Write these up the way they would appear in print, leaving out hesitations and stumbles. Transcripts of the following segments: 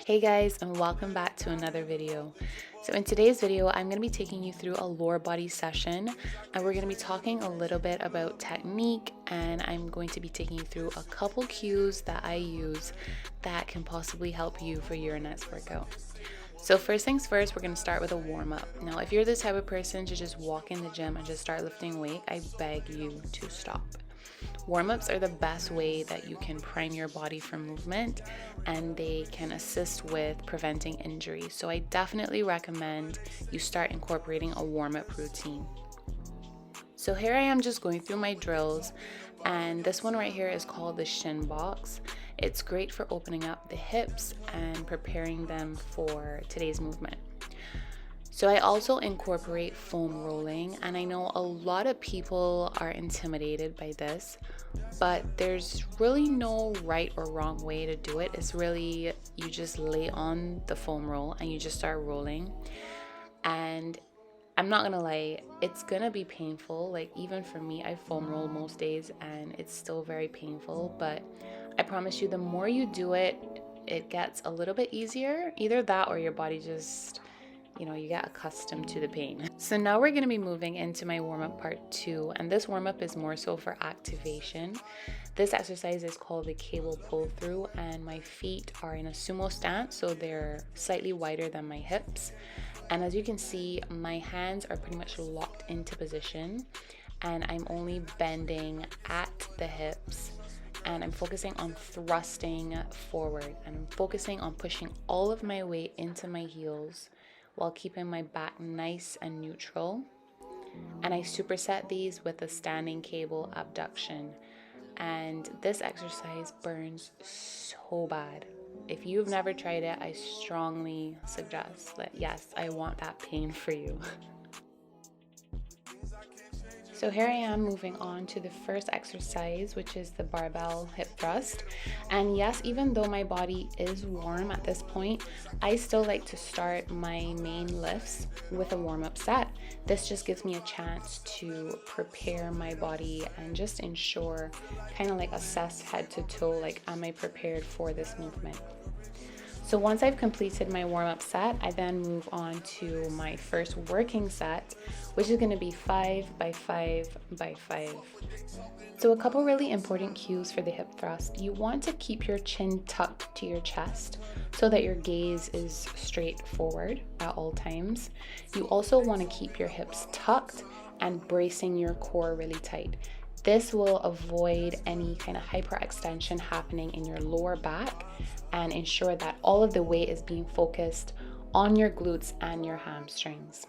Hey guys, and welcome back to another video. So in today's video, I'm going to be taking you through a lower body session, and we're going to be talking a little bit about technique, and I'm going to be taking you through a couple cues that I use that can possibly help you for your next workout. So first things first, we're going to start with a warm-up. Now, if you're the type of person to just walk in the gym and just start lifting weight, I beg you to stop. Warm-ups are the best way that you can prime your body for movement, and they can assist with preventing injury. So I definitely recommend you start incorporating a warm-up routine. So here I am just going through my drills, and this one right here is called the shin box. It's great for opening up the hips and preparing them for today's movement. So I also incorporate foam rolling, and I know a lot of people are intimidated by this, but there's really no right or wrong way to do it. It's really, you just lay on the foam roll and you just start rolling. And I'm not gonna lie, it's gonna be painful. Like, even for me, I foam roll most days and it's still very painful, but I promise you, the more you do it, it gets a little bit easier. Either that or your body just, you get accustomed to the pain. So now we're going to be moving into my warm-up part 2, and this warm-up is more so for activation. This exercise is called the cable pull through, and my feet are in a sumo stance, so they're slightly wider than my hips. And as you can see, my hands are pretty much locked into position, and I'm only bending at the hips, and I'm focusing on thrusting forward, and I'm focusing on pushing all of my weight into my heels while keeping my back nice and neutral. And I superset these with a standing cable abduction. And this exercise burns so bad. If you've never tried it, I strongly suggest that, yes, I want that pain for you. So here I am moving on to the first exercise, which is the barbell hip thrust. And yes, even though my body is warm at this point, I still like to start my main lifts with a warm-up set. This just gives me a chance to prepare my body and just ensure, kind of like assess head to toe, like, am I prepared for this movement? So once I've completed my warm-up set, I then move on to my first working set, which is going to be 5 by 5 by 5. So a couple really important cues for the hip thrust. You want to keep your chin tucked to your chest so that your gaze is straight forward at all times. You also want to keep your hips tucked and bracing your core really tight. This will avoid any kind of hyperextension happening in your lower back and ensure that all of the weight is being focused on your glutes and your hamstrings.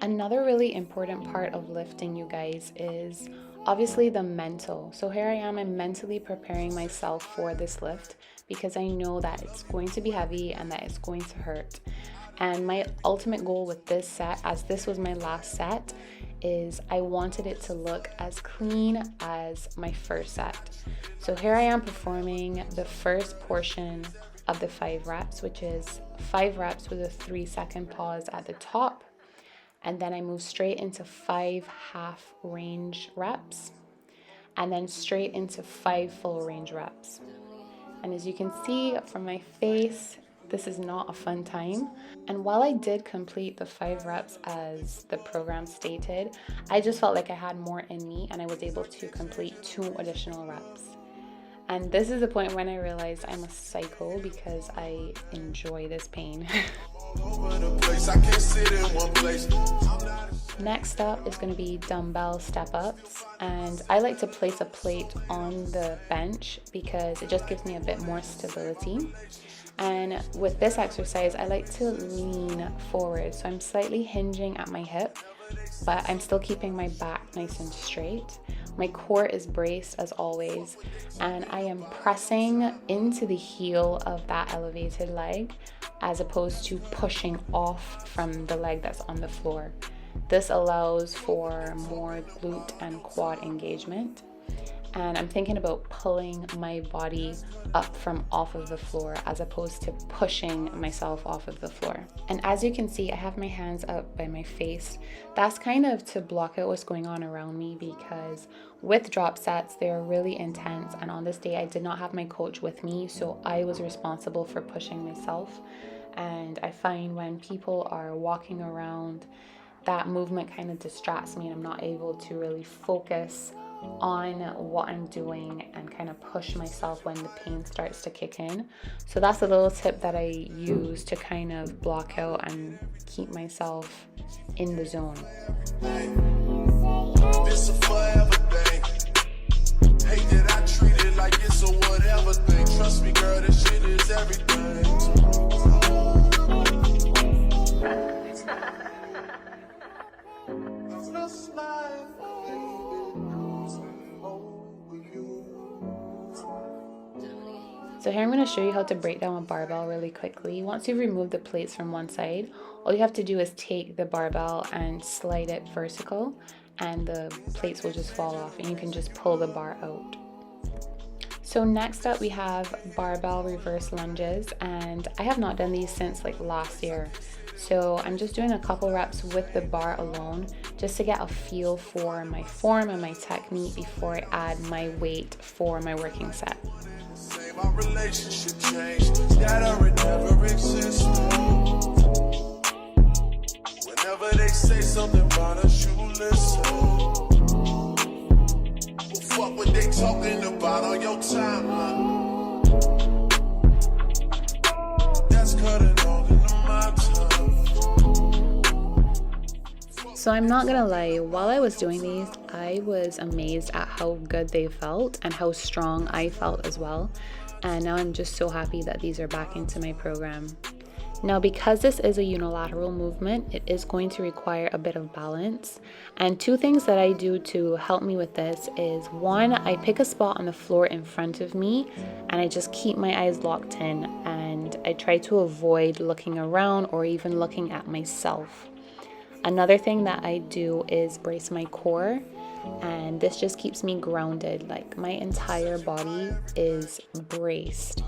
Another really important part of lifting, you guys, is obviously the mental. So here I am, I'm mentally preparing myself for this lift because I know that it's going to be heavy and that it's going to hurt. And my ultimate goal with this set, as this was my last set, is I wanted it to look as clean as my first set. So here I am performing the first portion of the 5 reps, which is 5 reps with a 3-second pause at the top. And then I move straight into 5 half range reps, and then straight into 5 full range reps. And as you can see from my face, this is not a fun time. And while I did complete the 5 reps as the program stated, I just felt like I had more in me and I was able to complete 2 additional reps. And this is the point when I realized I'm a psycho because I enjoy this pain. Next up is going to be dumbbell step-ups, and I like to place a plate on the bench because it just gives me a bit more stability. And with this exercise, I like to lean forward, so I'm slightly hinging at my hip, but I'm still keeping my back nice and straight. My core is braced as always, and I am pressing into the heel of that elevated leg as opposed to pushing off from the leg that's on the floor. This allows for more glute and quad engagement. and I'm thinking about pulling my body up from off of the floor as opposed to pushing myself off of the floor. And as you can see, I have my hands up by my face. That's kind of to block out what's going on around me, because with drop sets, they're really intense, and on this day I did not have my coach with me, so I was responsible for pushing myself. And I find when people are walking around, that movement kind of distracts me and I'm not able to really focus on what I'm doing and kind of push myself when the pain starts to kick in. So that's a little tip that I use to kind of block out and keep myself in the zone. It's a forever thing. Hate that I treat it like it's a whatever thing. Trust me, girl, this shit is everything. So here I'm going to show you how to break down a barbell really quickly. Once you've removed the plates from one side, all you have to do is take the barbell and slide it vertical, and the plates will just fall off and you can just pull the bar out. So next up we have barbell reverse lunges, and I have not done these since like last year. So I'm just doing a couple reps with the bar alone just to get a feel for my form and my technique before I add my weight for my working set. My relationship changed, that already never existed. Whenever they say something about us, you listen. Fuck what they talking about on your timeline. That's cutting all into my time. So I'm not gonna lie, while I was doing these, I was amazed at how good they felt and how strong I felt as well. And now I'm just so happy that these are back into my program. Now, because this is a unilateral movement, it is going to require a bit of balance. And two things that I do to help me with this is, one, I pick a spot on the floor in front of me and I just keep my eyes locked in, and I try to avoid looking around or even looking at myself. Another thing that I do is brace my core, and this just keeps me grounded, like my entire body is braced.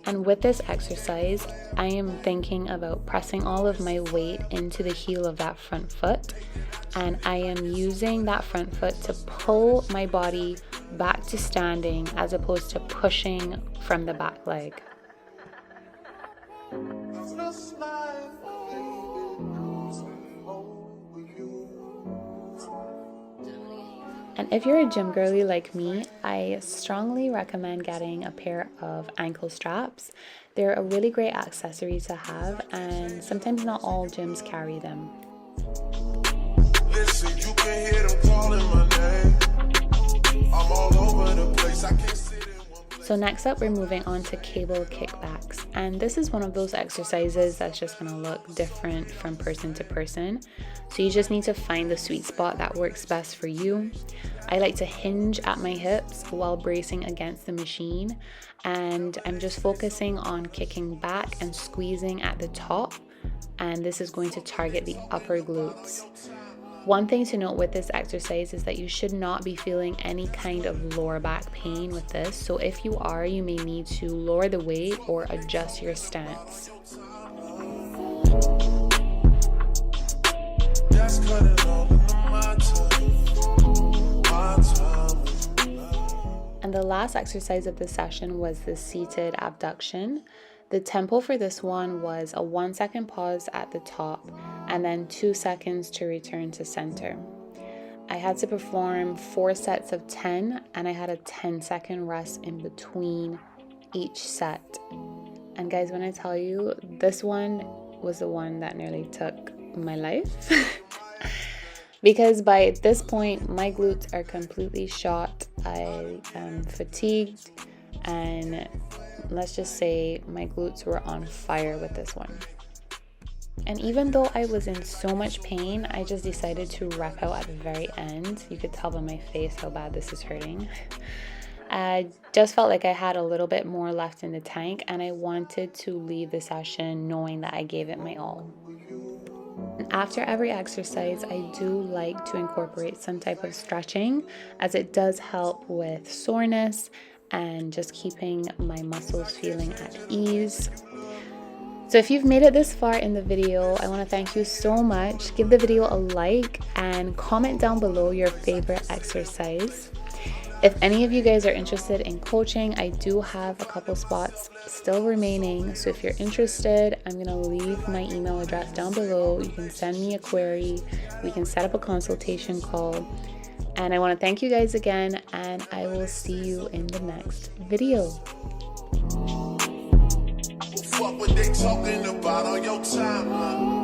And with this exercise, I am thinking about pressing all of my weight into the heel of that front foot, and I am using that front foot to pull my body back to standing as opposed to pushing from the back leg. And if you're a gym girly like me, I strongly recommend getting a pair of ankle straps. They're a really great accessory to have, and sometimes not all gyms carry them. Listen, you can hear them calling my name. I'm all over the place. I can't sit in one place. So next up, we're moving on to cable kickbacks. And this is one of those exercises that's just gonna look different from person to person. So you just need to find the sweet spot that works best for you. I like to hinge at my hips while bracing against the machine, and I'm just focusing on kicking back and squeezing at the top, and this is going to target the upper glutes. One thing to note with this exercise is that you should not be feeling any kind of lower back pain with this. So if you are, you may need to lower the weight or adjust your stance. And the last exercise of the session was the seated abduction. The tempo for this one was a 1 second pause at the top and then 2 seconds to return to center. I had to perform 4 sets of 10, and I had a 10-second rest in between each set. And guys, when I tell you, this one was the one that nearly took my life. Because by this point, my glutes are completely shot. I am fatigued, and let's just say my glutes were on fire with this one. And even though I was in so much pain, I just decided to rep out at the very end. You could tell by my face how bad this is hurting. I just felt like I had a little bit more left in the tank, and I wanted to leave the session knowing that I gave it my all. After every exercise, I do like to incorporate some type of stretching, as it does help with soreness and just keeping my muscles feeling at ease. So if you've made it this far in the video, I want to thank you so much. Give the video a like and comment down below your favorite exercise. If any of you guys are interested in coaching, I do have a couple spots still remaining. So if you're interested, I'm going to leave my email address down below. You can send me a query. We can set up a consultation call. And I want to thank you guys again, and I will see you in the next video. Fuck what they talking about on your timeline.